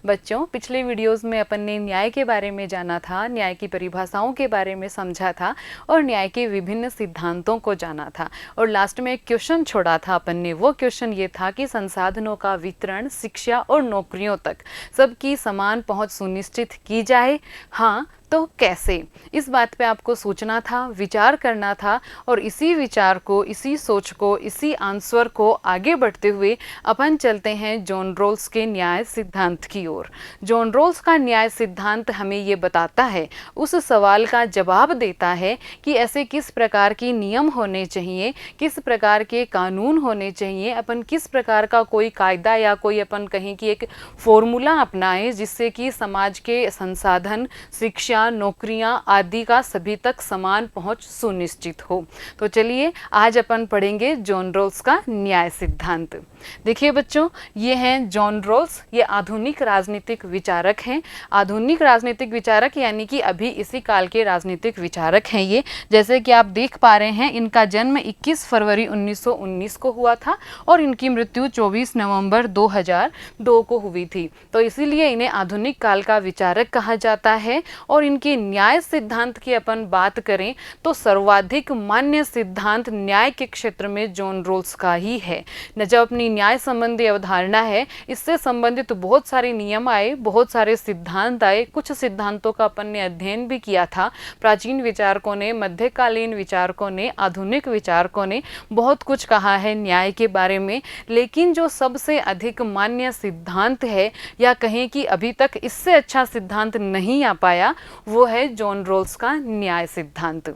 बच्चों, पिछले वीडियोस में अपन ने न्याय के बारे में जाना था, न्याय की परिभाषाओं के बारे में समझा था और न्याय के विभिन्न सिद्धांतों को जाना था। और लास्ट में एक क्वेश्चन छोड़ा था अपन ने। वो क्वेश्चन ये था कि संसाधनों का वितरण, शिक्षा और नौकरियों तक सबकी समान पहुंच सुनिश्चित की जाए, हाँ तो कैसे। इस बात पे आपको सोचना था, विचार करना था और इसी विचार को, इसी सोच को, इसी आंसर को आगे बढ़ते हुए अपन चलते हैं जॉन रॉल्स के न्याय सिद्धांत की ओर। जॉन रॉल्स का न्याय सिद्धांत हमें ये बताता है, उस सवाल का जवाब देता है कि ऐसे किस प्रकार के नियम होने चाहिए, किस प्रकार के कानून होने चाहिए, अपन किस प्रकार का कोई कायदा या कोई अपन कहें कि एक फॉर्मूला अपनाएं जिससे कि समाज के संसाधन, शिक्षा, नौकरियां आदि का सभी तक समान पहुंच सुनिश्चित हो। तो चलिए आज अपन पढ़ेंगे जॉन रॉल्स का न्याय सिद्धांत। देखिए बच्चों, ये हैं जॉन रॉल्स। ये आधुनिक राजनीतिक विचारक हैं। आधुनिक राजनीतिक विचारक यानी कि अभी इसी काल के राजनीतिक विचारक हैं ये। जैसे कि आप देख पा रहे हैं, इनका जन्म 21 फरवरी 1919 को हुआ था और इनकी मृत्यु 24 नवंबर 2002 को हुई थी। तो इसीलिए इन्हें आधुनिक काल का विचारक कहा जाता है। और इनके न्याय सिद्धांत की अपन बात करें तो सर्वाधिक मान्य सिद्धांत न्याय के क्षेत्र में जॉन रॉल्स का ही है। जब अपनी न्याय संबंधी अवधारणा है, इससे संबंधित बहुत सारे नियम आए, बहुत सारे सिद्धांत आए। कुछ सिद्धांतों का अपन ने अध्ययन भी किया था। प्राचीन विचारकों ने, मध्यकालीन विचारकों ने, आधुनिक विचारकों ने बहुत कुछ कहा है न्याय के बारे में। लेकिन जो सबसे अधिक मान्य सिद्धांत है, या कहें कि अभी तक इससे अच्छा सिद्धांत नहीं आ पाया, वो है जॉन रॉल्स का न्याय सिद्धांत।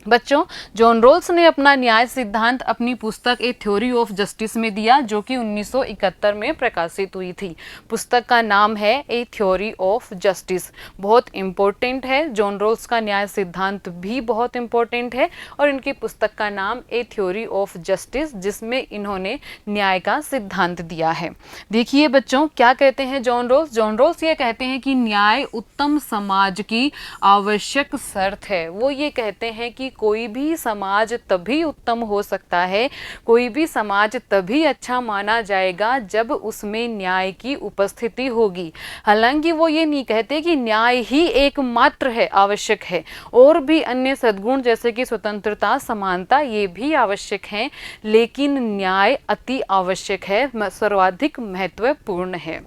बच्चों, जॉन रॉल्स ने अपना न्याय सिद्धांत अपनी पुस्तक ए थ्योरी ऑफ जस्टिस में दिया, जो कि 1971 में प्रकाशित हुई थी। पुस्तक का नाम है ए थ्योरी ऑफ जस्टिस। बहुत इम्पोर्टेंट है, जॉन रॉल्स का न्याय सिद्धांत भी बहुत इम्पोर्टेंट है और इनकी पुस्तक का नाम ए थ्योरी ऑफ जस्टिस, जिसमें इन्होंने न्याय का सिद्धांत दिया है। देखिए बच्चों, क्या कहते हैं जॉन रॉल्स। जॉन रॉल्स ये कहते हैं कि न्याय उत्तम समाज की आवश्यक शर्त है। वो ये कहते हैं कि कोई भी समाज तभी उत्तम हो सकता है, कोई भी समाज तभी अच्छा माना जाएगा जब उसमें न्याय की उपस्थिति होगी। हालांकि वो ये नहीं कहते कि न्याय ही एकमात्र है, आवश्यक है, और भी अन्य सद्गुण जैसे कि स्वतंत्रता, समानता, ये भी आवश्यक हैं, लेकिन न्याय अति आवश्यक है, सर्वाधिक महत्वपूर्ण है।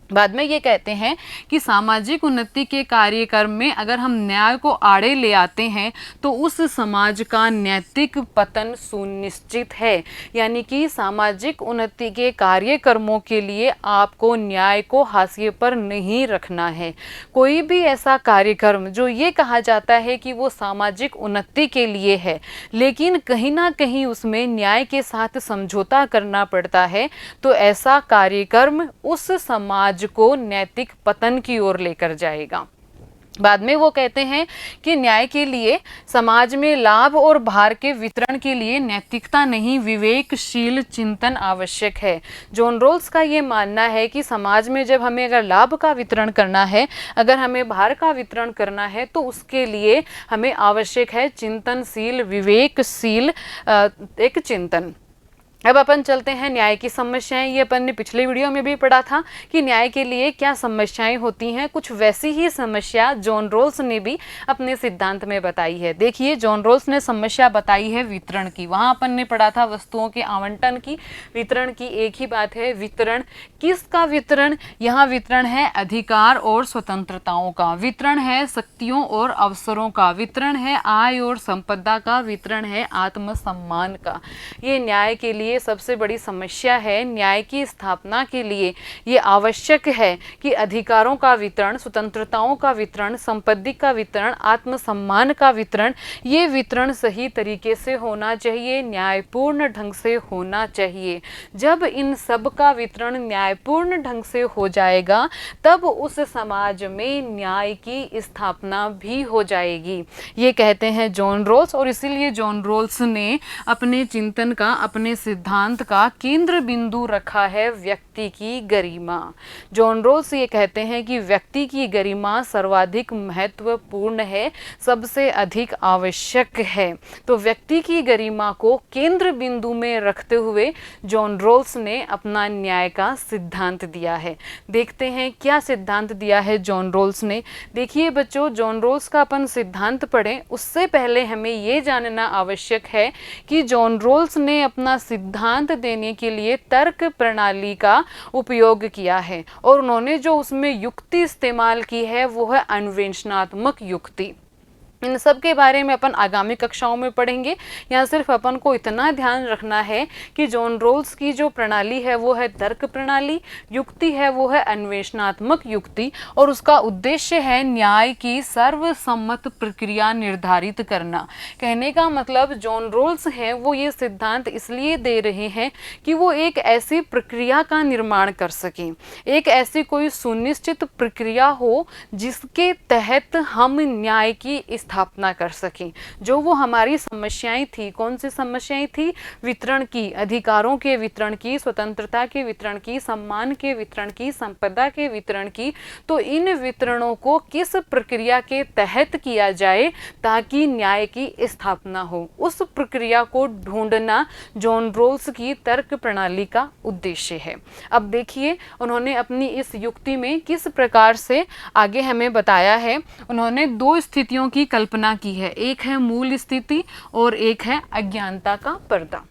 बाद में ये कहते हैं कि सामाजिक उन्नति के कार्यक्रम में अगर हम न्याय को आड़े ले आते हैं तो उस समाज का नैतिक पतन सुनिश्चित है। यानी कि सामाजिक उन्नति के कार्यक्रमों के लिए आपको न्याय को हाशिए पर नहीं रखना है। कोई भी ऐसा कार्यक्रम जो ये कहा जाता है कि वो सामाजिक उन्नति के लिए है, लेकिन कहीं ना कहीं उसमें न्याय के साथ समझौता करना पड़ता है, तो ऐसा कार्यक्रम उस समाज को नैतिक पतन की ओर लेकर जाएगा। बाद में वो कहते हैं कि न्याय के लिए समाज में लाभ और भार के वितरण के लिए नैतिकता नहीं, विवेकशील चिंतन आवश्यक है। जॉन रॉल्स का ये मानना है कि समाज में जब हमें अगर लाभ का वितरण करना है, अगर हमें भार का वितरण करना है, तो उसके लिए हमें आवश्यक है चिंतनशील, विवेकशील एक चिंतन। अब अपन चलते हैं न्याय की समस्याएं। ये अपन ने पिछले वीडियो में भी पढ़ा था कि न्याय के लिए क्या समस्याएं होती हैं। कुछ वैसी ही समस्या जॉन रॉल्स ने भी अपने सिद्धांत में बताई है। देखिए, जॉन रॉल्स ने समस्या बताई है वितरण की। वहां अपन ने पढ़ा था वस्तुओं के आवंटन की, वितरण की। एक ही बात है, वितरण किसका वितरण। यहाँ वितरण है अधिकार और स्वतंत्रताओं का, वितरण है शक्तियों और अवसरों का, वितरण है आय और संपदा का, वितरण है आत्मसम्मान का। ये न्याय के लिए सबसे बड़ी समस्या है। न्याय की स्थापना के लिए ये आवश्यक है कि अधिकारों का वितरण, स्वतंत्रताओं का वितरण, संपत्ति का वितरण, आत्मसम्मान का वितरण, ये वितरण सही तरीके से होना चाहिए, न्यायपूर्ण ढंग से होना चाहिए। जब इन सब का वितरण न्यायपूर्ण ढंग से हो जाएगा, तब उस समाज में न्याय की स्थापना भी हो जाएगी। ये कहते हैं जॉन रॉल्स। और इसीलिए जॉन रॉल्स ने अपने चिंतन का, अपने सिद्धांत का केंद्र बिंदु रखा है व्यक्ति की गरिमा। जॉन रोल्स ये कहते हैं कि व्यक्ति की गरिमा सर्वाधिक महत्वपूर्ण है, सबसे अधिक आवश्यक है। तो व्यक्ति की गरिमा को केंद्र बिंदु में रखते हुए जॉन रोल्स ने अपना न्याय का सिद्धांत दिया है। देखते हैं क्या सिद्धांत दिया है जॉन रोल्स ने। देखिए बच्चों, जॉन रोल्स का अपन सिद्धांत पढ़ें उससे पहले हमें ये जानना आवश्यक है कि जॉन रोल्स ने अपना सिद्धांत देने के लिए तर्क प्रणाली का उपयोग किया है, और उन्होंने जो उसमें युक्ति इस्तेमाल की है वो है अन्वेषणात्मक युक्ति। इन सब के बारे में अपन आगामी कक्षाओं में पढ़ेंगे। यहाँ सिर्फ अपन को इतना ध्यान रखना है कि जॉन रोल्स की जो प्रणाली है वो है तर्क प्रणाली, युक्ति है वो है अन्वेषणात्मक युक्ति, और उसका उद्देश्य है न्याय की सर्वसम्मत प्रक्रिया निर्धारित करना। कहने का मतलब जॉन रोल्स हैं वो ये सिद्धांत इसलिए दे रहे हैं कि वो एक ऐसी प्रक्रिया का निर्माण कर सकें, एक ऐसी कोई सुनिश्चित प्रक्रिया हो जिसके तहत हम न्याय की स्थापना कर सकें। जो वो हमारी समस्याएं थी, कौन सी समस्याएं थी? वितरण की, अधिकारों के वितरण की, स्वतंत्रता के वितरण की, सम्मान के वितरण की, संपदा के वितरण की। तो इन वितरणों को किस प्रक्रिया के तहत किया जाए ताकि न्याय की स्थापना हो, उस प्रक्रिया को ढूंढना जॉन रोल्स की तर्क प्रणाली का उद्देश्य है। अब देखिए उन्होंने अपनी इस युक्ति में किस प्रकार से आगे हमें बताया है। उन्होंने दो स्थितियों की कल्पना की है, एक है मूल स्थिति और एक है अज्ञानता का पर्दा।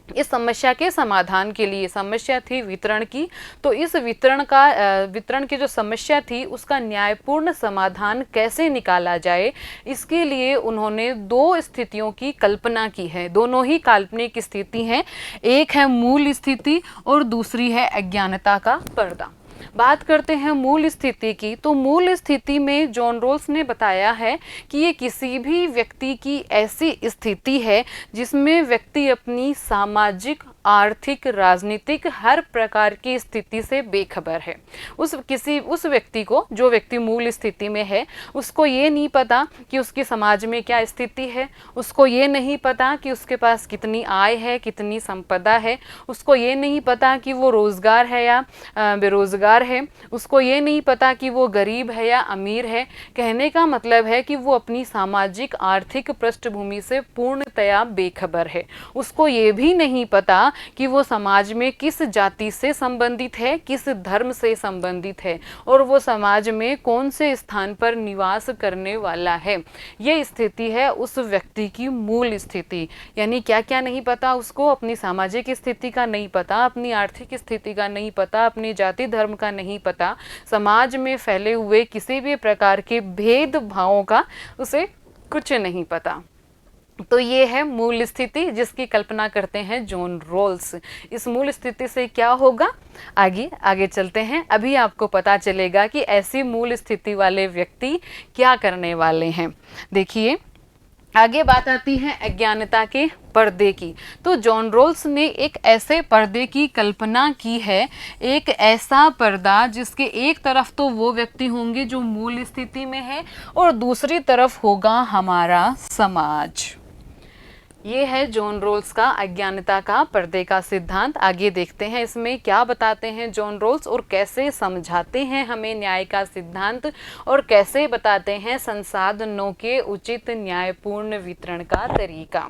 इस समस्या के समाधान के लिए, समस्या थी वितरण की, तो इस वितरण की जो समस्या थी उसका न्यायपूर्ण समाधान कैसे निकाला जाए, इसके लिए उन्होंने दो स्थितियों की कल्पना की है। दोनों ही काल्पनिक स्थिति हैं, एक है मूल स्थिति और दूसरी है अज्ञानता का पर्दा। बात करते हैं मूल स्थिति की, तो मूल स्थिति में जॉन रोल्स ने बताया है कि ये किसी भी व्यक्ति की ऐसी स्थिति है जिसमें व्यक्ति अपनी सामाजिक, आर्थिक, राजनीतिक हर प्रकार की स्थिति से बेखबर है। उस व्यक्ति को, जो व्यक्ति मूल स्थिति में है, उसको ये नहीं पता कि उसकी समाज में क्या स्थिति है, उसको ये नहीं पता कि उसके पास कितनी आय है, कितनी संपदा है, उसको ये नहीं पता कि वो रोजगार है या बेरोजगार है, उसको ये नहीं पता कि वो गरीब है या अमीर है। कहने का मतलब है कि वो अपनी सामाजिक, आर्थिक पृष्ठभूमि से पूर्णतया बेखबर है। उसको ये भी नहीं पता कि वो समाज में किस जाति से संबंधित है, किस धर्म से संबंधित है, और वो समाज में कौन से स्थान पर निवास करने वाला है। ये स्थिति है उस व्यक्ति की मूल स्थिति। यानी क्या क्या नहीं पता उसको? अपनी सामाजिक स्थिति का नहीं पता, अपनी आर्थिक स्थिति का नहीं पता, अपनी जाति धर्म का नहीं पता, समाज में फैले हुए किसी भी प्रकार के भेदभावों का उसे कुछ नहीं पता। तो ये है मूल स्थिति जिसकी कल्पना करते हैं जॉन रोल्स। इस मूल स्थिति से क्या होगा, आगे चलते हैं। अभी आपको पता चलेगा कि ऐसी मूल स्थिति वाले व्यक्ति क्या करने वाले हैं। देखिए आगे बात आती है अज्ञानता के पर्दे की। तो जॉन रोल्स ने एक ऐसे पर्दे की कल्पना की है, एक ऐसा पर्दा जिसके एक तरफ तो वो व्यक्ति होंगे जो मूल स्थिति में है और दूसरी तरफ होगा हमारा समाज। ये है जॉन रोल्स का अज्ञानता का पर्दे का सिद्धांत। आगे देखते हैं इसमें क्या बताते हैं जॉन रोल्स और कैसे समझाते हैं हमें न्याय का सिद्धांत, और कैसे बताते हैं संसाधनों के उचित न्यायपूर्ण वितरण का तरीका।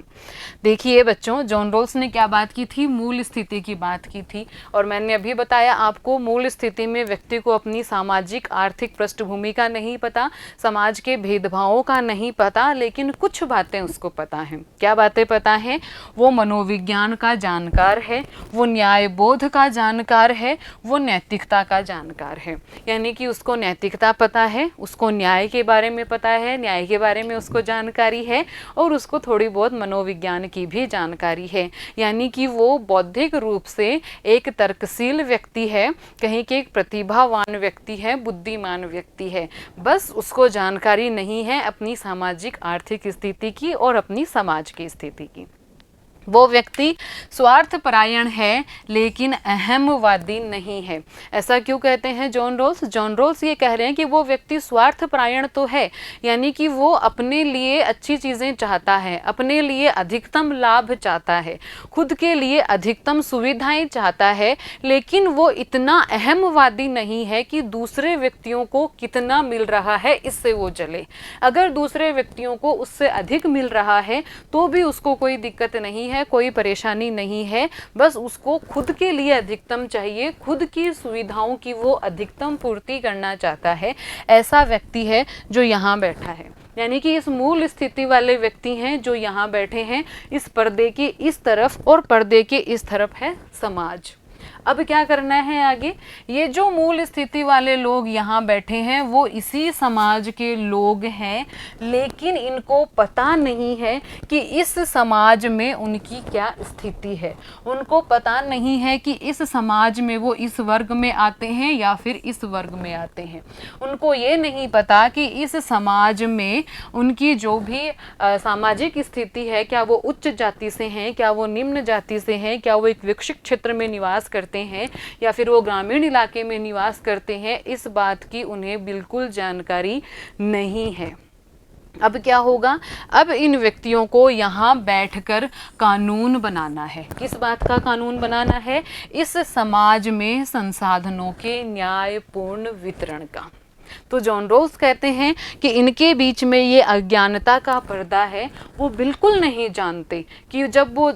देखिए बच्चों, जॉन रोल्स ने क्या बात की थी? मूल स्थिति की बात की थी, और मैंने अभी बताया आपको मूल स्थिति में व्यक्ति को अपनी सामाजिक, आर्थिक पृष्ठभूमि का नहीं पता, समाज के भेदभावों का नहीं पता, लेकिन कुछ बातें उसको पता हैं। क्या बातें पता है? वो मनोविज्ञान का जानकार है, वो न्याय बोध का जानकार है, वो नैतिकता का जानकार है। यानी कि उसको नैतिकता पता है, उसको न्याय के बारे में पता है, न्याय के बारे में उसको जानकारी है, और उसको थोड़ी बहुत मनोविज्ञान की भी जानकारी है। यानी कि वो बौद्धिक रूप से एक तर्कशील व्यक्ति है, कहीं के एक प्रतिभावान व्यक्ति है, बुद्धिमान व्यक्ति है। बस उसको जानकारी नहीं है अपनी सामाजिक, आर्थिक स्थिति की और अपनी समाज की स्थिति की। वो व्यक्ति स्वार्थपरायण है लेकिन अहमवादी नहीं है। ऐसा क्यों कहते हैं जॉन रोल्स? जॉन रोल्स ये कह रहे हैं कि वो व्यक्ति स्वार्थपरायण तो है, यानी कि वो अपने लिए अच्छी चीज़ें चाहता है, अपने लिए अधिकतम लाभ चाहता है, खुद के लिए अधिकतम सुविधाएं चाहता है, लेकिन वो इतना अहमवादी नहीं है कि दूसरे व्यक्तियों को कितना मिल रहा है इससे वो जले। अगर दूसरे व्यक्तियों को उससे अधिक मिल रहा है तो भी उसको कोई दिक्कत नहीं है, कोई परेशानी नहीं है, बस उसको खुद के लिए अधिकतम चाहिए, खुद की सुविधाओं की वो अधिकतम पूर्ति करना चाहता है। ऐसा व्यक्ति है जो यहाँ बैठा है, यानी कि इस मूल स्थिति वाले व्यक्ति हैं जो यहाँ बैठे हैं। इस पर्दे के इस तरफ और पर्दे के इस तरफ है समाज। अब क्या करना है आगे? ये जो मूल स्थिति वाले लोग यहाँ बैठे हैं वो इसी समाज के लोग हैं, लेकिन इनको पता नहीं है कि इस समाज में उनकी क्या स्थिति है। उनको पता नहीं है कि इस समाज में वो इस वर्ग में आते हैं या फिर इस वर्ग में आते हैं। उनको ये नहीं पता कि इस समाज में उनकी जो भी सामाजिक स्थिति है, क्या वो उच्च जाति से हैं, क्या वो निम्न जाति से हैं, क्या वो एक विकसित क्षेत्र में निवास करते हैं या फिर वो ग्रामीण इलाके में निवास करते हैं। इस बात की उन्हें बिल्कुल जानकारी नहीं है। अब क्या होगा? अब इन व्यक्तियों को यहाँ बैठकर कानून बनाना है। किस बात का कानून बनाना है? इस समाज में संसाधनों के न्यायपूर्ण वितरण का। तो जॉन रोल्स कहते हैं कि इनके बीच में ये अज्ञानता का पर्दा है। वो बिल्कुल नहीं जानते कि जब वो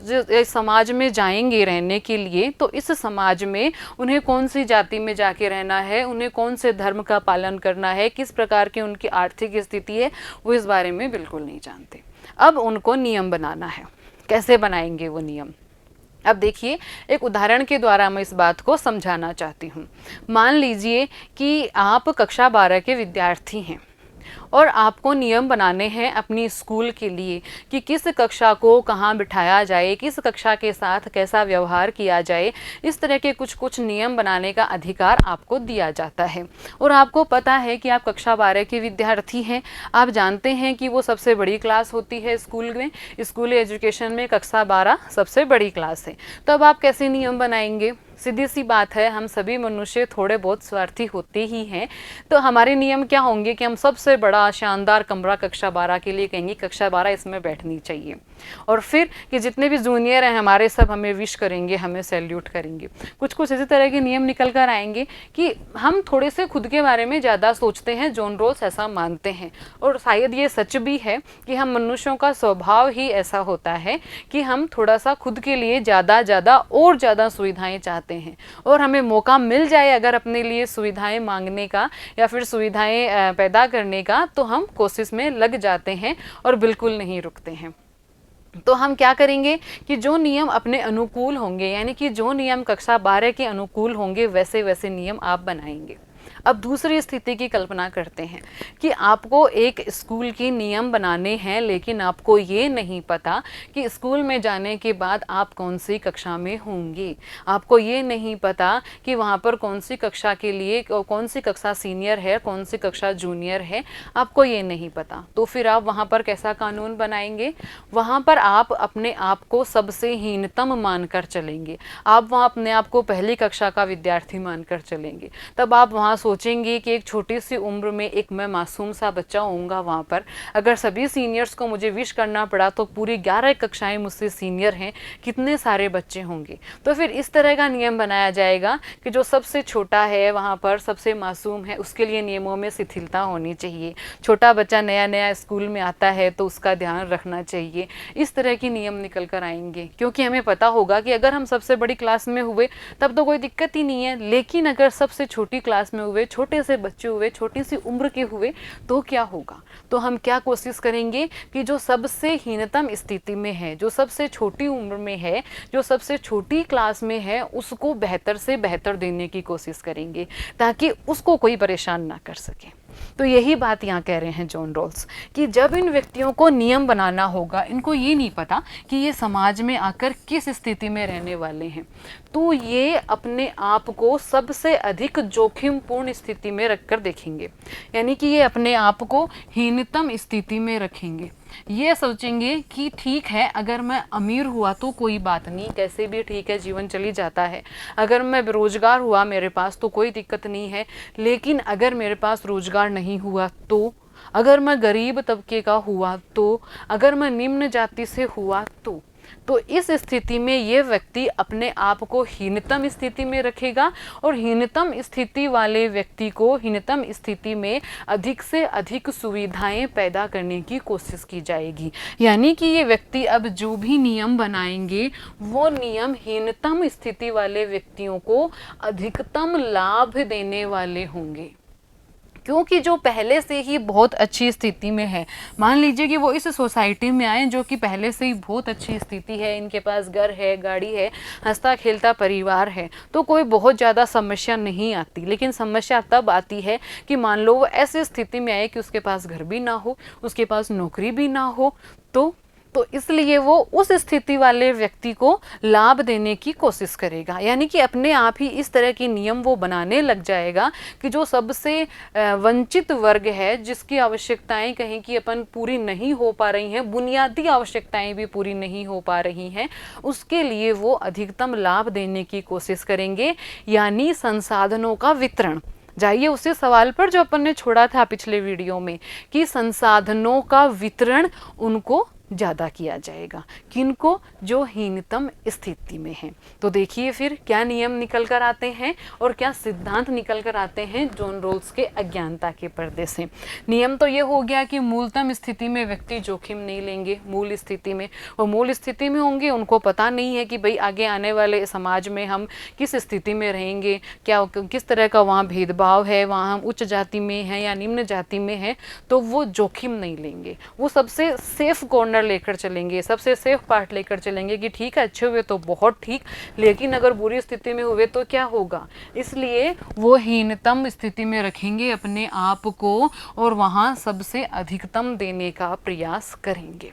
समाज में जाएंगे रहने के लिए तो इस समाज में उन्हें कौन सी जाति में जाके रहना है, उन्हें कौन से धर्म का पालन करना है, किस प्रकार की उनकी आर्थिक स्थिति है, वो इस बारे में बिल्कुल नहीं जानते। अब उनको नियम बनाना है। कैसे बनाएंगे वो नियम? अब देखिए, एक उदाहरण के द्वारा मैं इस बात को समझाना चाहती हूँ। मान लीजिए कि आप कक्षा 12 के विद्यार्थी हैं और आपको नियम बनाने हैं अपनी स्कूल के लिए कि किस कक्षा को कहाँ बिठाया जाए, किस कक्षा के साथ कैसा व्यवहार किया जाए। इस तरह के कुछ नियम बनाने का अधिकार आपको दिया जाता है। और आपको पता है कि आप कक्षा 12 के विद्यार्थी हैं। आप जानते हैं कि वो सबसे बड़ी क्लास होती है स्कूल में। स्कूल एजुकेशन में कक्षा 12 सबसे बड़ी क्लास है। तो अब आप कैसे नियम बनाएंगे? सीधी सी बात है, हम सभी मनुष्य थोड़े बहुत स्वार्थी होते ही हैं। तो हमारे नियम क्या होंगे कि हम सबसे बड़ा शानदार कमरा कक्षा 12 के लिए कहेंगे कक्षा 12 इसमें बैठनी चाहिए, और फिर कि जितने भी जूनियर हैं हमारे सब हमें विश करेंगे, हमें सैल्यूट करेंगे। कुछ इसी तरह के नियम निकल कर आएंगे कि हम थोड़े से खुद के बारे में ज़्यादा सोचते हैं। जॉन रोल्स ऐसा मानते हैं और शायद ये सच भी है कि हम मनुष्यों का स्वभाव ही ऐसा होता है कि हम थोड़ा सा खुद के लिए ज़्यादा सुविधाएं चाहते हैं, और हमें मौका मिल जाए अगर अपने लिए सुविधाएं मांगने का या फिर सुविधाएं पैदा करने का, तो हम कोशिश में लग जाते हैं और बिल्कुल नहीं रुकते हैं। तो हम क्या करेंगे कि जो नियम अपने अनुकूल होंगे, यानी कि जो नियम कक्षा 12 के अनुकूल होंगे, वैसे वैसे नियम आप बनाएंगे। अब दूसरी स्थिति की कल्पना करते हैं कि आपको एक स्कूल की नियम बनाने हैं, लेकिन आपको ये नहीं पता कि स्कूल में जाने के बाद आप कौन सी कक्षा में होंगे। आपको ये नहीं पता कि वहाँ पर कौन सी कक्षा के लिए कौन सी कक्षा सीनियर है, कौन सी कक्षा जूनियर है, आपको ये नहीं पता। तो फिर आप वहाँ पर कैसा कानून बनाएंगे? वहाँ पर आप अपने आप को सबसे हीनतम मानकर चलेंगे। आप वहाँ अपने आप को पहली कक्षा का विद्यार्थी मानकर चलेंगे। तब आप वहाँ सोचेंगे कि एक छोटी सी उम्र में एक मैं मासूम सा बच्चा होऊंगा वहाँ पर, अगर सभी सीनियर्स को मुझे विश करना पड़ा तो पूरी 11 कक्षाएं मुझसे सीनियर हैं, कितने सारे बच्चे होंगे। तो फिर इस तरह का नियम बनाया जाएगा कि जो सबसे छोटा है वहाँ पर, सबसे मासूम है, उसके लिए नियमों में शिथिलता होनी चाहिए। छोटा बच्चा नया नया स्कूल में आता है तो उसका ध्यान रखना चाहिए। इस तरह की नियम निकल कर आएंगे, क्योंकि हमें पता होगा कि अगर हम सबसे बड़ी क्लास में हुए तब तो कोई दिक्कत ही नहीं है, लेकिन अगर सबसे छोटी क्लास में हुए, छोटे से बच्चे हुए, छोटी सी उम्र के हुए, तो क्या होगा? तो हम क्या कोशिश करेंगे कि जो सबसे हीनतम स्थिति में है, जो सबसे छोटी उम्र में है, जो सबसे छोटी क्लास में है, उसको बेहतर से बेहतर देने की कोशिश करेंगे ताकि उसको कोई परेशान ना कर सके। तो यही बात यहाँ कह रहे हैं जॉन रोल्स कि जब इन व्यक्तियों को नियम बनाना होगा, इनको ये नहीं पता कि ये समाज में आकर किस स्थिति में रहने वाले हैं। तो ये अपने आप को सबसे अधिक जोखिमपूर्ण स्थिति में रखकर देखेंगे, यानी कि ये अपने आप को हीनतम स्थिति में रखेंगे। ये सोचेंगे कि ठीक है, अगर मैं अमीर हुआ तो कोई बात नहीं, कैसे भी ठीक है, जीवन चली जाता है। अगर मैं बेरोजगार हुआ मेरे पास तो कोई दिक्कत नहीं है, लेकिन अगर मेरे पास रोजगार नहीं हुआ तो, अगर मैं गरीब तबके का हुआ तो, अगर मैं निम्न जाति से हुआ तो इस स्थिति में ये व्यक्ति अपने आप को हीनतम स्थिति में रखेगा, और हीनतम स्थिति वाले व्यक्ति को हीनतम स्थिति में अधिक से अधिक सुविधाएं पैदा करने की कोशिश की जाएगी। यानी कि ये व्यक्ति अब जो भी नियम बनाएंगे वो नियम हीनतम स्थिति वाले व्यक्तियों को अधिकतम लाभ देने वाले होंगे, क्योंकि जो पहले से ही बहुत अच्छी स्थिति में है, मान लीजिए कि वो इस सोसाइटी में आए जो कि पहले से ही बहुत अच्छी स्थिति है, इनके पास घर है, गाड़ी है, हंसता खेलता परिवार है, तो कोई बहुत ज़्यादा समस्या नहीं आती। लेकिन समस्या तब आती है कि मान लो वो ऐसी स्थिति में आए कि उसके पास घर भी ना हो, उसके पास नौकरी भी ना हो, तो इसलिए वो उस स्थिति वाले व्यक्ति को लाभ देने की कोशिश करेगा। यानी कि अपने आप ही इस तरह के नियम वो बनाने लग जाएगा कि जो सबसे वंचित वर्ग है, जिसकी आवश्यकताएं कहीं की अपन पूरी नहीं हो पा रही हैं, बुनियादी आवश्यकताएं भी पूरी नहीं हो पा रही हैं, उसके लिए वो अधिकतम लाभ देने की कोशिश करेंगे। यानी संसाधनों का वितरण। जाइए उसी सवाल पर जो अपन ने छोड़ा था पिछले वीडियो में, कि संसाधनों का वितरण उनको ज़्यादा किया जाएगा। किनको? जो हीनतम स्थिति में हैं। तो देखिए फिर क्या नियम निकल कर आते हैं और क्या सिद्धांत निकल कर आते हैं जॉन रोल्स के अज्ञानता के पर्दे से। नियम तो ये हो गया कि मूलतम स्थिति में व्यक्ति जोखिम नहीं लेंगे। मूल स्थिति में वो मूल स्थिति में होंगे, उनको पता नहीं है कि भाई आगे आने वाले समाज में हम किस स्थिति में रहेंगे, क्या किस तरह का वहाँ भेदभाव है, वहाँ हम उच्च जाति में हैं या निम्न जाति में हैं, तो वो जोखिम नहीं लेंगे। वो सबसे सेफ कॉर्नर लेकर चलेंगे, सबसे सेफ पार्ट लेकर चलेंगे कि ठीक है, अच्छे हुए तो बहुत ठीक, लेकिन अगर बुरी स्थिति में हुए तो क्या होगा। इसलिए वो हीनतम स्थिति में रखेंगे अपने आप को और वहां सबसे अधिकतम देने का प्रयास करेंगे।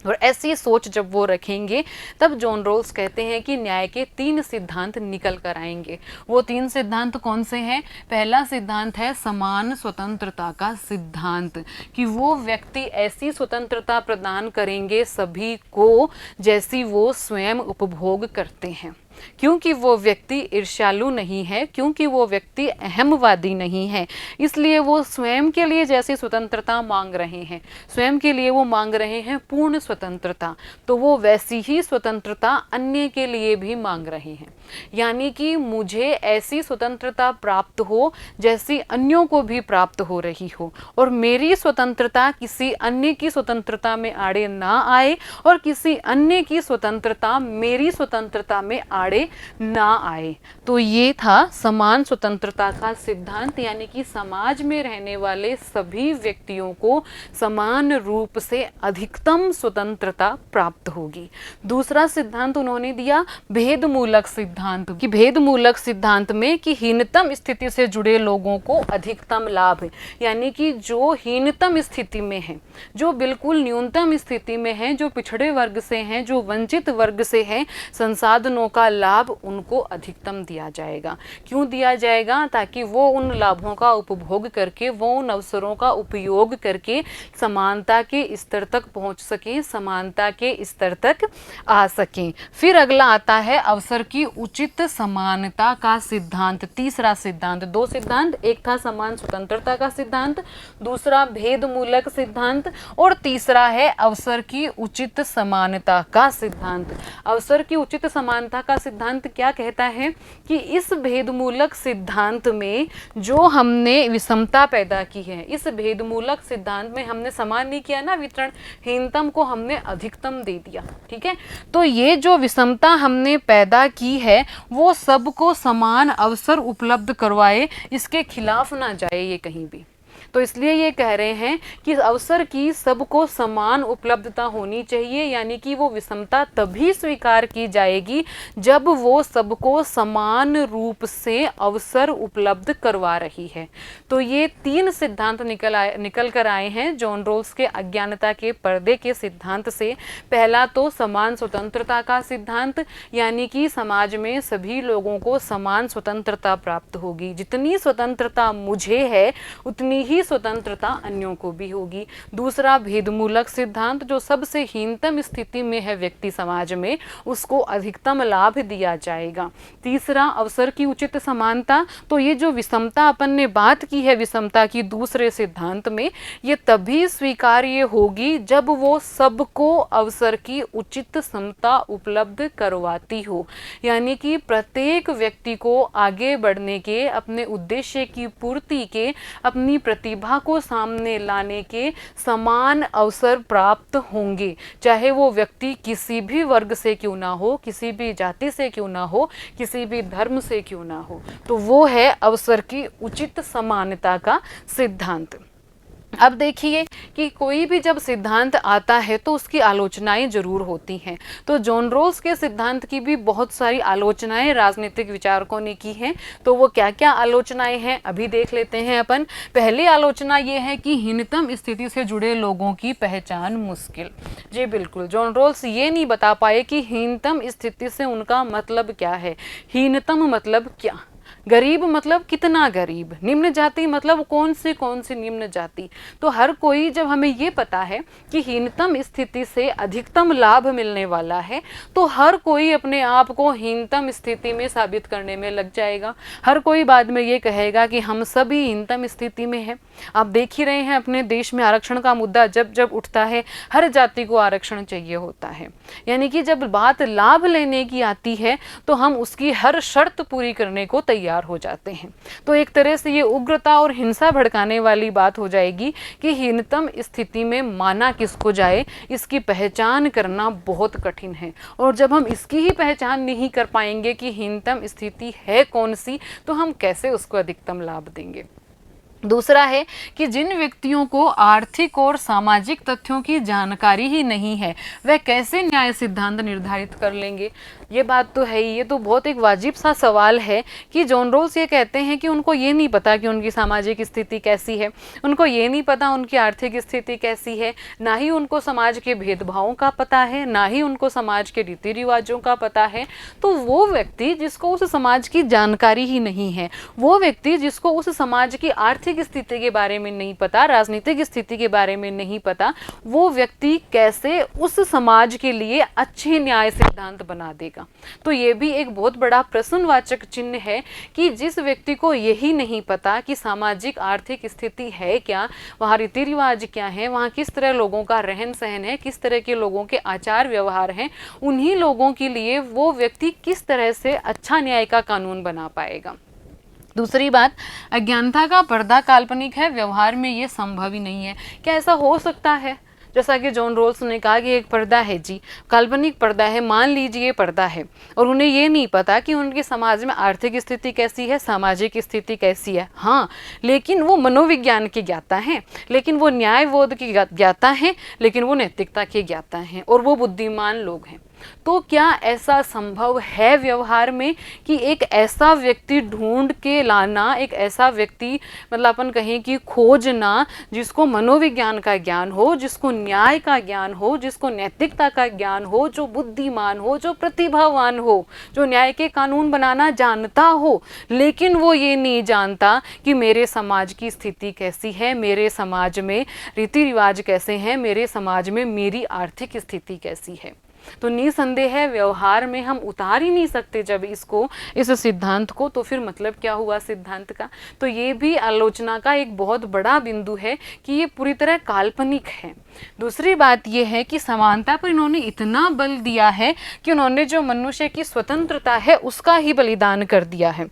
और ऐसी सोच जब वो रखेंगे तब जॉन रोल्स कहते हैं कि न्याय के 3 सिद्धांत निकल कर आएंगे। वो 3 सिद्धांत कौन से हैं? पहला सिद्धांत है समान स्वतंत्रता का सिद्धांत, कि वो व्यक्ति ऐसी स्वतंत्रता प्रदान करेंगे सभी को जैसी वो स्वयं उपभोग करते हैं, क्योंकि वो व्यक्ति ईर्ष्यालु नहीं है, क्योंकि वो व्यक्ति अहमवादी नहीं है, इसलिए वो स्वयं के लिए जैसी स्वतंत्रता मांग रहे हैं, स्वयं के लिए वो मांग रहे हैं पूर्ण स्वतंत्रता, तो वो वैसी ही स्वतंत्रता अन्य के लिए भी मांग रहे हैं। यानी कि मुझे ऐसी स्वतंत्रता प्राप्त हो जैसी अन्यों को भी प्राप्त हो रही हो, और मेरी स्वतंत्रता किसी अन्य की स्वतंत्रता में आड़े ना आए, और किसी अन्य की स्वतंत्रता मेरी स्वतंत्रता में आड़े ना आए। तो ये था समान स्वतंत्रता का सिद्धांत, यानी कि समाज में रहने वाले सभी व्यक्तियों को समान रूप से अधिकतम स्वतंत्रता प्राप्त होगी। दूसरा सिद्धांत उन्होंने दिया भेदमूलक सिद्धांत, कि भेदमूलक सिद्धांत में कि हीनतम स्थिति से जुड़े लोगों को अधिकतम लाभ है, यानी कि जो हीनतम स्थिति में है, जो बिल्कुल न्यूनतम स्थिति में है, जो पिछड़े वर्ग से हैं, जो वंचित वर्ग से हैं, संसाधनों का लाभ उनको अधिकतम दिया जाएगा। क्यों दिया जाएगा? ताकि वो उन लाभों का उपभोग करके, वो उन अवसरों का उपयोग करके समानता के स्तर तक पहुंच सकें, समानता के स्तर तक आ सकें। फिर अगला आता है अवसर की उचित समानता का सिद्धांत। तीसरा सिद्धांत, 2 सिद्धांत, एक था समान स्वतंत्रता का सिद्धांत, दूसरा भेदमूलक सिद्धांत, और तीसरा है अवसर की उचित समानता का सिद्धांत। अवसर की उचित समानता का सिद्धांत क्या कहता है कि इस भेदमूलक सिद्धांत में जो हमने विषमता पैदा की है, इस भेदमूलक सिद्धांत में हमने समान नहीं किया ना वितरण, हीनतम को हमने अधिकतम दे दिया। ठीक है, तो ये जो विषमता हमने पैदा की है वो सबको समान अवसर उपलब्ध करवाए, इसके खिलाफ ना जाए ये कहीं भी। तो इसलिए ये कह रहे हैं कि अवसर की सबको समान उपलब्धता होनी चाहिए, यानी कि वो विषमता तभी स्वीकार की जाएगी जब वो सबको समान रूप से अवसर उपलब्ध करवा रही है। तो ये 3 सिद्धांत निकल कर आए हैं जॉन रोल्स के अज्ञानता के पर्दे के सिद्धांत से। पहला तो समान स्वतंत्रता का सिद्धांत, यानी कि समाज में सभी लोगों को समान स्वतंत्रता प्राप्त होगी। जितनी स्वतंत्रता मुझे है उतनी ही स्वतंत्रता अन्यों को भी होगी। दूसरा भेदमूलक सिद्धांत, जो सबसे हीनतम स्थिति में है व्यक्ति समाज में, उसको अधिकतम लाभ दिया जाएगा। तीसरा अवसर की उचित समानता, तो ये जो विषमता अपन ने बात की है विषमता की दूसरे सिद्धांत में, ये तभी स्वीकार्य होगी जब वो सबको अवसर की उचित समता उपलब्ध करवाती हो, यानी कि प्रत्येक व्यक्ति को आगे बढ़ने के, अपने उद्देश्य की पूर्ति के, अपनी प्रतिभा को सामने लाने के समान अवसर प्राप्त होंगे, चाहे वो व्यक्ति किसी भी वर्ग से क्यों ना हो, किसी भी जाति से क्यों ना हो, किसी भी धर्म से क्यों ना हो। तो वो है अवसर की उचित समानता का सिद्धांत। अब देखिए कि कोई भी जब सिद्धांत आता है तो उसकी आलोचनाएं जरूर होती हैं। तो जॉन रोल्स के सिद्धांत की भी बहुत सारी आलोचनाएं राजनीतिक विचारकों ने की हैं। तो वो क्या क्या आलोचनाएं हैं अभी देख लेते हैं अपन। पहली आलोचना ये है कि हीनतम स्थिति से जुड़े लोगों की पहचान मुश्किल। जी बिल्कुल, जॉन रोल्स ये नहीं बता पाए कि हीनतम स्थिति से उनका मतलब क्या है। हीनतम मतलब क्या? गरीब मतलब कितना गरीब, निम्न जाति मतलब कौन सी निम्न जाति। तो हर कोई, जब हमें ये पता है कि हीनतम स्थिति से अधिकतम लाभ मिलने वाला है, तो हर कोई अपने आप को हीनतम स्थिति में साबित करने में लग जाएगा। हर कोई बाद में ये कहेगा कि हम सभी हीनतम स्थिति में हैं। आप देख ही रहे हैं अपने देश में आरक्षण का मुद्दा जब जब उठता है, हर जाति को आरक्षण चाहिए होता है। यानी कि जब बात लाभ लेने की आती है तो हम उसकी हर शर्त पूरी करने को तैयार हो जाते हैं। तो एक तरह से ये उग्रता और हिंसा भड़काने वाली बात हो जाएगी कि हीनतम स्थिति में माना किसको जाए, इसकी पहचान करना बहुत कठिन है। और जब हम इसकी ही पहचान नहीं कर पाएंगे कि हीनतम स्थिति है कौन सी, तो हम कैसे उसको अधिकतम लाभ देंगे। दूसरा है कि जिन व्यक्तियों को आर्थिक और सामाजिक तथ्यों की जानकारी ही नहीं है, वह कैसे न्याय सिद्धांत निर्धारित कर लेंगे। ये बात तो है ही। ये तो बहुत एक वाजिब सा सवाल है कि जॉन रोल्स ये कहते हैं कि उनको ये नहीं पता कि उनकी सामाजिक स्थिति कैसी है, उनको ये नहीं पता उनकी आर्थिक स्थिति कैसी है, ना ही उनको समाज के भेदभावों का पता है, ना ही उनको समाज के रीति रिवाजों का पता है। तो वो व्यक्ति जिसको उस समाज की जानकारी ही नहीं है, वो व्यक्ति जिसको उस समाज की आर्थिक स्थिति के बारे में नहीं पता, राजनीतिक स्थिति के बारे में नहीं पता, वो व्यक्ति कैसे उस समाज के लिए अच्छे न्याय सिद्धांत बना देगा। तो ये भी एक बहुत बड़ा प्रश्नवाचक चिन्ह है कि जिस व्यक्ति को यही नहीं पता कि सामाजिक आर्थिक स्थिति है क्या, वहाँ रीति रिवाज क्या है, वहाँ किस तरह लोगों का रहन सहन है, किस तरह के लोगों के आचार व्यवहार हैं, उन्हीं लोगों के लिए वो व्यक्ति किस तरह से अच्छा न्याय का कानून बना पाएगा। दूसरी बात, अज्ञानता का पर्दा काल्पनिक है, व्यवहार में ये संभव ही नहीं है। क्या ऐसा हो सकता है? जैसा कि जॉन रोल्स ने कहा कि एक पर्दा है जी, काल्पनिक पर्दा है, मान लीजिए पर्दा है, और उन्हें ये नहीं पता कि उनके समाज में आर्थिक स्थिति कैसी है, सामाजिक स्थिति कैसी है। हाँ, लेकिन वो मनोविज्ञान के ज्ञाता हैं, लेकिन वो न्यायबोध के ज्ञाता हैं, लेकिन वो नैतिकता के ज्ञाता हैं, और वो बुद्धिमान लोग हैं। तो क्या ऐसा संभव है व्यवहार में कि एक ऐसा व्यक्ति ढूंढ के लाना, एक ऐसा व्यक्ति मतलब अपन कहें कि खोजना, जिसको मनोविज्ञान का ज्ञान हो, जिसको न्याय का ज्ञान हो, जिसको नैतिकता का ज्ञान हो, जो बुद्धिमान हो, जो प्रतिभावान हो, जो न्याय के कानून बनाना जानता हो, लेकिन वो ये नहीं जानता कि मेरे समाज की स्थिति कैसी है, मेरे समाज में रीति रिवाज कैसे हैं, मेरे समाज में मेरी आर्थिक स्थिति कैसी है। तो निसंदेह है व्यवहार में हम उतार ही नहीं सकते जब इसको, इस सिद्धांत को, तो फिर मतलब क्या हुआ सिद्धांत का। तो ये भी आलोचना का एक बहुत बड़ा बिंदु है कि ये पूरी तरह काल्पनिक है। दूसरी बात ये है कि समानता पर इन्होंने इतना बल दिया है कि उन्होंने जो मनुष्य की स्वतंत्रता है उसका ही बलिदान कर दिया है।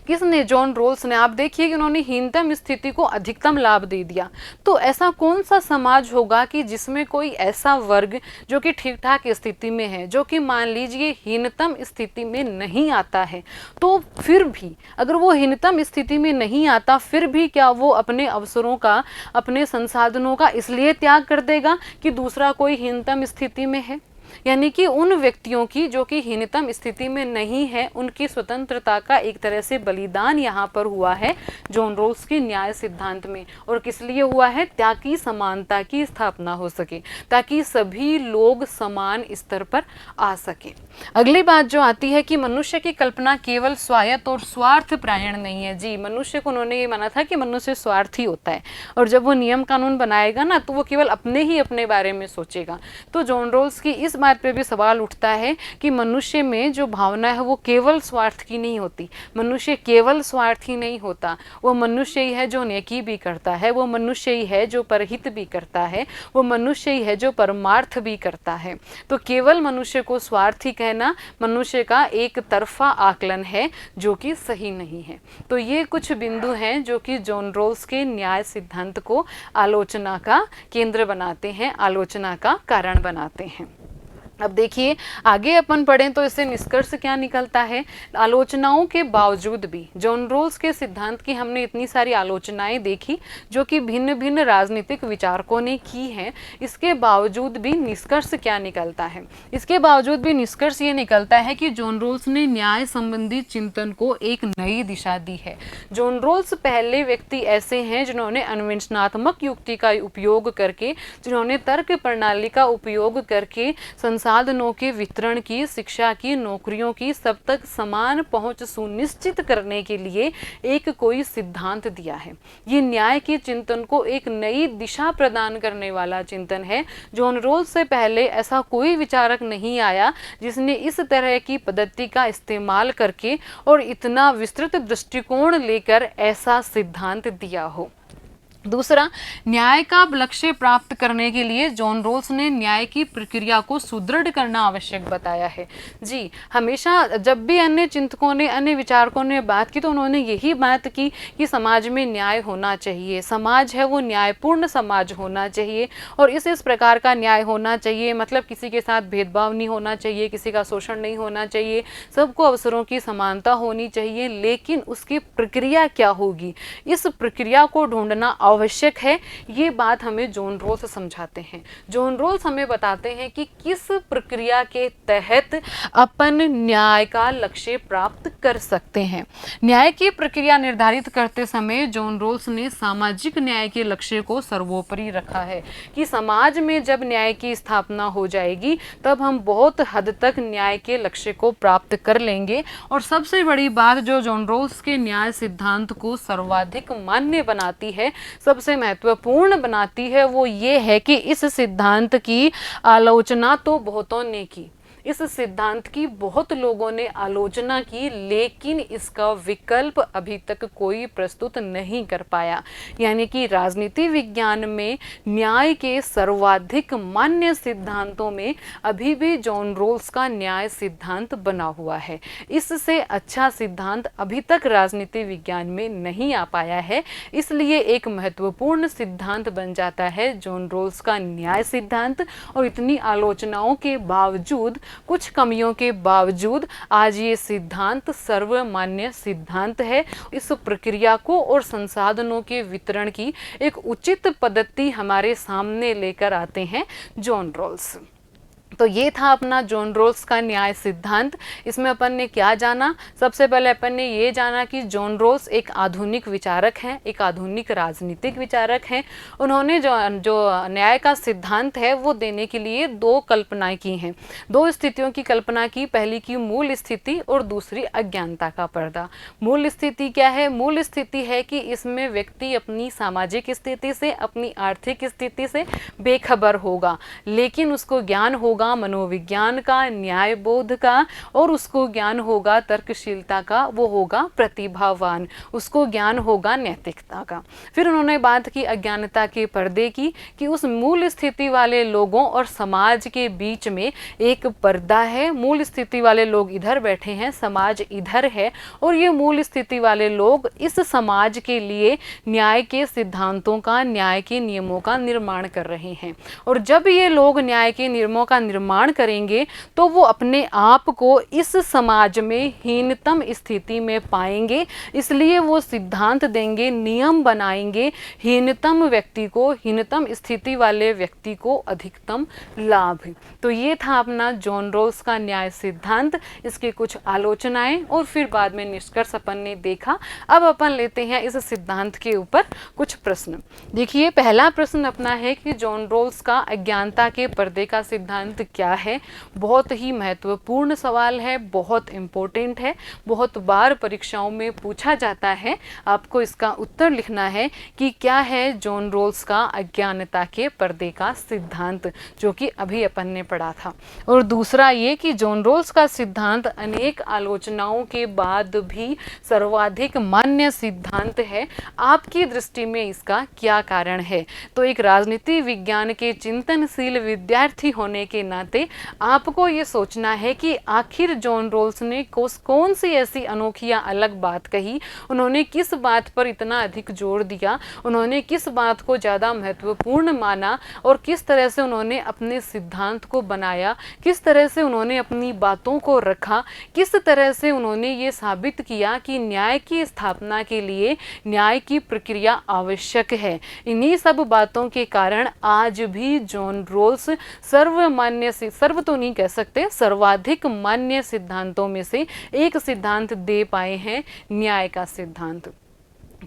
किसने? जॉन रोल्स ने। आप देखिए कि उन्होंने हीनतम स्थिति को अधिकतम लाभ दे दिया। तो ऐसा कौन सा समाज होगा कि जिसमें कोई ऐसा वर्ग जो कि ठीक ठाक स्थिति में है, जो कि मान लीजिए हीनतम स्थिति में नहीं आता है, तो फिर भी अगर वो हीनतम स्थिति में नहीं आता, फिर भी क्या वो अपने अवसरों का, अपने संसाधनों का इसलिए त्याग कर देगा कि दूसरा कोई हीनतम स्थिति में है? यानी कि उन व्यक्तियों की जो कि हीनतम स्थिति में नहीं है, उनकी स्वतंत्रता का एक तरह से बलिदान यहाँ पर हुआ है जॉन रोल्स के न्याय सिद्धांत में। और किस लिए हुआ है? ताकि समानता की स्थापना हो सके, ताकि सभी लोग समान स्तर पर आ सके। अगली बात जो आती है कि मनुष्य की कल्पना केवल स्वायत्त और स्वार्थ प्रायण नहीं है। जी, मनुष्य को उन्होंने ये माना था कि मनुष्य स्वार्थी होता है, और जब वो नियम कानून बनाएगा ना, तो वो केवल अपने बारे में सोचेगा। तो जॉन रोल्स की इस बात पे भी सवाल उठता है कि मनुष्य में जो भावना है वो केवल स्वार्थ की नहीं होती। मनुष्य केवल स्वार्थी नहीं होता, वो मनुष्य ही है जो नेकी भी करता है, वो मनुष्य ही है जो परहित भी करता है, वो मनुष्य ही है जो परमार्थ भी करता है। तो केवल मनुष्य को स्वार्थी कहना मनुष्य का एक तरफा आकलन है, जो कि सही नहीं है। तो ये कुछ बिंदु हैं जो कि जॉन रोल्स के न्याय सिद्धांत को आलोचना का केंद्र बनाते हैं, आलोचना का कारण बनाते हैं। अब देखिए आगे अपन पढ़ें तो इससे निष्कर्ष क्या निकलता है? आलोचनाओं के बावजूद भी जॉन रोल्स के सिद्धांत की हमने इतनी सारी आलोचनाएं देखी जो कि भिन्न भिन्न राजनीतिक विचारकों ने की हैं, इसके बावजूद भी निष्कर्ष क्या निकलता है? इसके बावजूद भी निष्कर्ष ये निकलता है कि जॉन रोल्स ने न्याय संबंधी चिंतन को एक नई दिशा दी है। जॉन रोल्स पहले व्यक्ति ऐसे हैं जिन्होंने अन्वेषणात्मक युक्ति का उपयोग करके, जिन्होंने तर्क प्रणाली का उपयोग करके संसाधनों के वितरण की, शिक्षा की, नौकरियों की सब तक समान पहुंच सुनिश्चित करने के लिए एक कोई सिद्धांत दिया है। ये न्याय के चिंतन को एक नई दिशा प्रदान करने वाला चिंतन है। जॉन रोल्स से पहले ऐसा कोई विचारक नहीं आया जिसने इस तरह की पद्धति का इस्तेमाल करके और इतना विस्तृत दृष्टिकोण लेकर ऐसा सिद्धांत दिया हो। दूसरा, न्याय का लक्ष्य प्राप्त करने के लिए जॉन रोल्स ने न्याय की प्रक्रिया को सुदृढ़ करना आवश्यक बताया है। जी, हमेशा जब भी अन्य चिंतकों ने, अन्य विचारकों ने बात की तो उन्होंने यही बात की कि समाज में न्याय होना चाहिए, समाज है वो न्यायपूर्ण समाज होना चाहिए, और इस प्रकार का न्याय होना चाहिए। मतलब किसी के साथ भेदभाव नहीं होना चाहिए, किसी का शोषण नहीं होना चाहिए, सबको अवसरों की समानता होनी चाहिए। लेकिन उसकी प्रक्रिया क्या होगी, इस प्रक्रिया को ढूंढना आवश्यक है। ये बात हमें जॉन रोल्स समझाते हैं। जॉन रोल्स हमें बताते हैं कि किस प्रक्रिया के तहत अपन न्याय का लक्ष्य प्राप्त कर सकते हैं। न्याय की प्रक्रिया निर्धारित करते समय जॉन रोल्स ने सामाजिक न्याय के लक्ष्य को सर्वोपरि रखा है कि समाज में जब न्याय की स्थापना हो जाएगी तब हम बहुत हद तक न्याय के लक्ष्य को प्राप्त कर लेंगे। और सबसे बड़ी बात जो जॉन रोल्स के न्याय सिद्धांत को सर्वाधिक मान्य बनाती है, सबसे महत्वपूर्ण बनाती है, वो ये है कि इस सिद्धांत की आलोचना तो बहुतों ने की, इस सिद्धांत की बहुत लोगों ने आलोचना की, लेकिन इसका विकल्प अभी तक कोई प्रस्तुत नहीं कर पाया। यानी कि राजनीति विज्ञान में न्याय के सर्वाधिक मान्य सिद्धांतों में अभी भी जॉन रोल्स का न्याय सिद्धांत बना हुआ है। इससे अच्छा सिद्धांत अभी तक राजनीति विज्ञान में नहीं आ पाया है, इसलिए एक महत्वपूर्ण सिद्धांत बन जाता है जॉन रोल्स का न्याय सिद्धांत। और इतनी आलोचनाओं के बावजूद, कुछ कमियों के बावजूद आज ये सिद्धांत सर्वमान्य सिद्धांत है। इस प्रक्रिया को और संसाधनों के वितरण की एक उचित पद्धति हमारे सामने लेकर आते हैं जॉन रोल्स। तो ये था अपना जॉन रोल्स का न्याय सिद्धांत। इसमें अपन ने क्या जाना? सबसे पहले अपन ने ये जाना कि जॉन रोल्स एक आधुनिक विचारक हैं, एक आधुनिक राजनीतिक विचारक हैं। उन्होंने जो न्याय का सिद्धांत है वो देने के लिए दो कल्पनाएं की हैं, दो स्थितियों की कल्पना की। पहली की मूल स्थिति और दूसरी अज्ञानता का पर्दा। मूल स्थिति क्या है? मूल स्थिति है कि इसमें व्यक्ति अपनी सामाजिक स्थिति से, अपनी आर्थिक स्थिति से बेखबर होगा, लेकिन उसको ज्ञान होगा का, मनोविज्ञान का, न्याय बोध का, और उसको ज्ञान होगा तर्कशीलता का, वो होगा प्रतिभावान, उसको ज्ञान होगा नैतिकता का। फिर उन्होंने बात की अज्ञानता के पर्दे की, कि उस मूल स्थिति वाले लोगों और समाज के बीच में एक पर्दा है। मूल स्थिति वाले लोग इधर बैठे हैं, समाज इधर है, और ये मूल स्थिति वाले लोग इस समाज के लिए न्याय के सिद्धांतों का, न्याय के नियमों का निर्माण कर रहे हैं। और जब ये लोग न्याय के नियमों का निर्माण करेंगे तो वो अपने आप को इस समाज में हीनतम स्थिति में पाएंगे, इसलिए वो सिद्धांत देंगे, नियम बनाएंगे, हीनतम व्यक्ति को, हीनतम स्थिति वाले व्यक्ति को अधिकतम लाभ। तो ये था अपना जॉन रॉल्स का न्याय सिद्धांत, इसके कुछ आलोचनाएं और फिर बाद में निष्कर्ष अपन ने देखा। अब अपन लेते हैं इस सिद्धांत के ऊपर कुछ प्रश्न। देखिए, पहला प्रश्न अपना है कि जॉन रॉल्स का अज्ञानता के पर्दे का सिद्धांत क्या है। बहुत ही महत्वपूर्ण सवाल है, बहुत इंपॉर्टेंट है, बहुत बार परीक्षाओं में पूछा जाता है। आपको इसका उत्तर लिखना है कि क्या है जॉन रॉल्स का अज्ञानता के पर्दे का सिद्धांत, जो कि अभी अपन ने पढ़ा था। और दूसरा ये कि जॉन रॉल्स का सिद्धांत अनेक आलोचनाओं के बाद भी सर्वाधिक मान्य सिद्धांत है। आपकी दृष्टि में इसका क्या कारण है? तो एक राजनीति विज्ञान के चिंतनशील विद्यार्थी होने के नाते आपको ये सोचना है कि आखिर जॉन रॉल्स ने कौन सी ऐसी अनोखी या अलग बात कही, उन्होंने किस बात पर इतना अधिक जोर दिया, उन्होंने किस बात को ज़्यादा महत्वपूर्ण माना, और किस तरह से उन्होंने अपने सिद्धांत को बनाया, किस तरह से उन्होंने अपनी बातों को रखा, किस तरह से उन्होंने ये साबित किया कि न्याय की स्थापना के लिए न्याय की प्रक्रिया आवश्यक है। इन्हीं सब बातों के कारण आज भी जॉन रॉल्स सर्वमान्य, सर्व तो नहीं कह सकते, सर्वाधिक मान्य सिद्धांतों में से एक सिद्धांत दे पाए हैं, न्याय का सिद्धांत।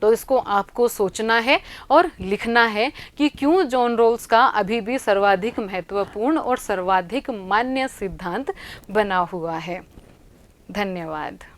तो इसको आपको सोचना है और लिखना है कि क्यों जॉन रॉल्स का अभी भी सर्वाधिक महत्वपूर्ण और सर्वाधिक मान्य सिद्धांत बना हुआ है। धन्यवाद।